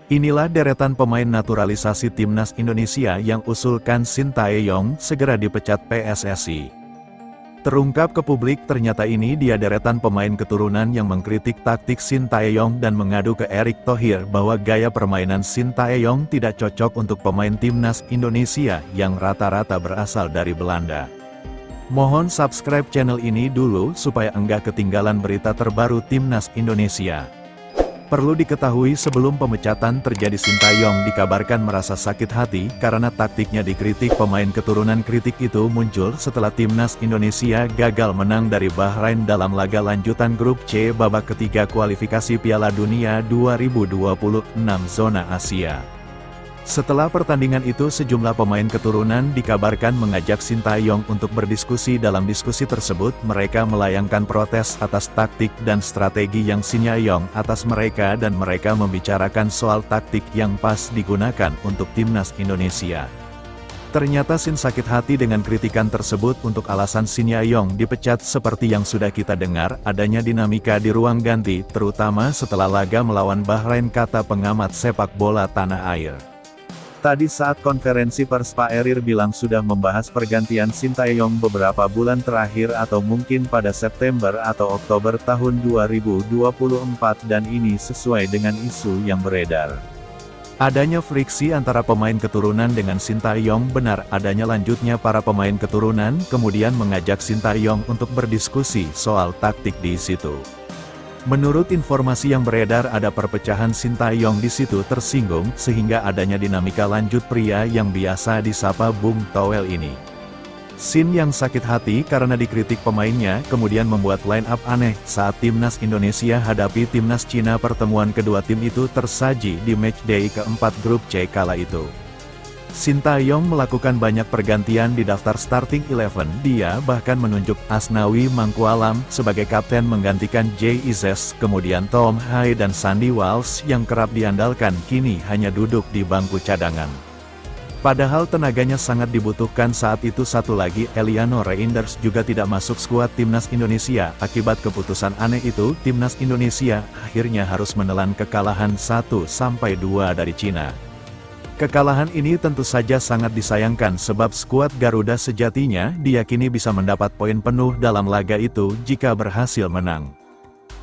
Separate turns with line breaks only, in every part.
Inilah deretan pemain naturalisasi timnas Indonesia yang usulkan Sintayong segera dipecat PSSI. Terungkap ke publik ternyata ini dia deretan pemain keturunan yang mengkritik taktik Sintayong dan mengadu ke Erick Thohir bahwa gaya permainan Sintayong tidak cocok untuk pemain timnas Indonesia yang rata-rata berasal dari Belanda. Mohon subscribe channel ini dulu supaya enggak ketinggalan berita terbaru timnas Indonesia. Perlu diketahui sebelum pemecatan terjadi Sintayong dikabarkan merasa sakit hati karena taktiknya dikritik. Pemain keturunan kritik itu muncul setelah timnas Indonesia gagal menang dari Bahrain dalam laga lanjutan grup C babak ketiga kualifikasi Piala Dunia 2026 zona Asia. Setelah pertandingan itu sejumlah pemain keturunan dikabarkan mengajak Sintayong untuk berdiskusi. Dalam diskusi tersebut mereka melayangkan protes atas taktik dan strategi yang Sintayong atas mereka dan mereka membicarakan soal taktik yang pas digunakan untuk timnas Indonesia. Ternyata Sin sakit hati dengan kritikan tersebut. Untuk alasan Sintayong dipecat seperti yang sudah kita dengar, adanya dinamika di ruang ganti terutama setelah laga melawan Bahrain, kata pengamat sepak bola tanah air. Tadi saat konferensi pers Pak Erir bilang sudah membahas pergantian Sintayong beberapa bulan terakhir atau mungkin pada September atau Oktober tahun 2024 dan ini sesuai dengan isu yang beredar. Adanya friksi antara pemain keturunan dengan Sintayong. Benar adanya lanjutnya para pemain keturunan kemudian mengajak Sintayong untuk berdiskusi soal taktik di situ. Menurut informasi yang beredar ada perpecahan. Sintayong di situ tersinggung sehingga adanya dinamika lanjut pria yang biasa disapa Bung Towel ini. Sin yang sakit hati karena dikritik pemainnya kemudian membuat line up aneh saat timnas Indonesia hadapi timnas Cina. Pertemuan kedua tim itu tersaji di matchday keempat grup C kala itu. Sintayong melakukan banyak pergantian di daftar starting 11, dia bahkan menunjuk Asnawi Mangkualam sebagai kapten menggantikan JIZES, kemudian Tom Haye dan Sandy Walsh yang kerap diandalkan kini hanya duduk di bangku cadangan. Padahal tenaganya sangat dibutuhkan saat itu. Satu lagi, Eliano Reinders juga tidak masuk skuad timnas Indonesia. Akibat keputusan aneh itu, timnas Indonesia akhirnya harus menelan kekalahan 1-2 dari Cina. Kekalahan ini tentu saja sangat disayangkan sebab skuad Garuda sejatinya diyakini bisa mendapat poin penuh dalam laga itu jika berhasil menang.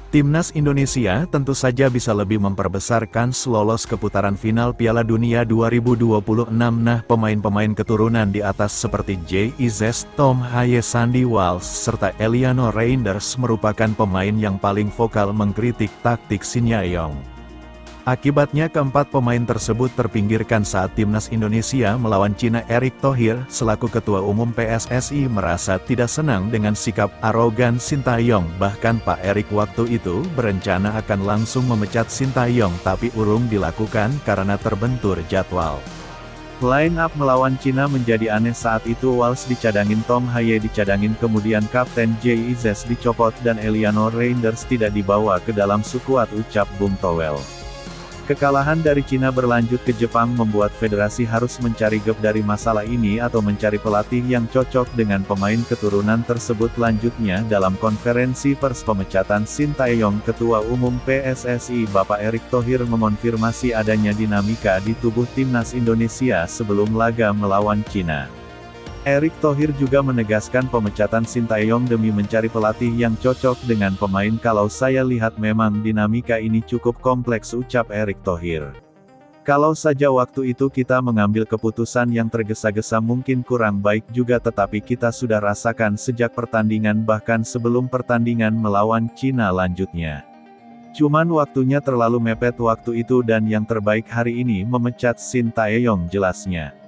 Timnas Indonesia tentu saja bisa lebih memperbesar kans lolos ke putaran final Piala Dunia 2026. Nah, pemain-pemain keturunan di atas seperti JIZES, Tom Haye, Sandy Walsh, serta Eliano Reinders merupakan pemain yang paling vokal mengkritik taktik Sintayong. Akibatnya keempat pemain tersebut terpinggirkan saat timnas Indonesia melawan Cina. Erick Thohir, selaku Ketua Umum PSSI merasa tidak senang dengan sikap arogan Sintayong. Bahkan Pak Erick waktu itu berencana akan langsung memecat Sintayong tapi urung dilakukan karena terbentur jadwal. Line up melawan Cina menjadi aneh saat itu. Walsh dicadangin, Tom Haye dicadangin, kemudian Kapten JIZES dicopot dan Eliano Reinders tidak dibawa ke dalam skuad, ucap Bung Towel. Kekalahan dari Cina berlanjut ke Jepang membuat federasi harus mencari gap dari masalah ini atau mencari pelatih yang cocok dengan pemain keturunan tersebut. Lanjutnya dalam konferensi pers pemecatan Sintayong, Ketua Umum PSSI Bapak Erick Thohir mengonfirmasi adanya dinamika di tubuh timnas Indonesia sebelum laga melawan Cina. Erick Thohir juga menegaskan pemecatan Sintayong demi mencari pelatih yang cocok dengan pemain. Kalau saya lihat memang dinamika ini cukup kompleks, ucap Erick Thohir. Kalau saja waktu itu kita mengambil keputusan yang tergesa-gesa mungkin kurang baik juga, tetapi kita sudah rasakan sejak pertandingan bahkan sebelum pertandingan melawan Cina lanjutnya. Cuman waktunya terlalu mepet waktu itu dan yang terbaik hari ini memecat Sintayong, jelasnya.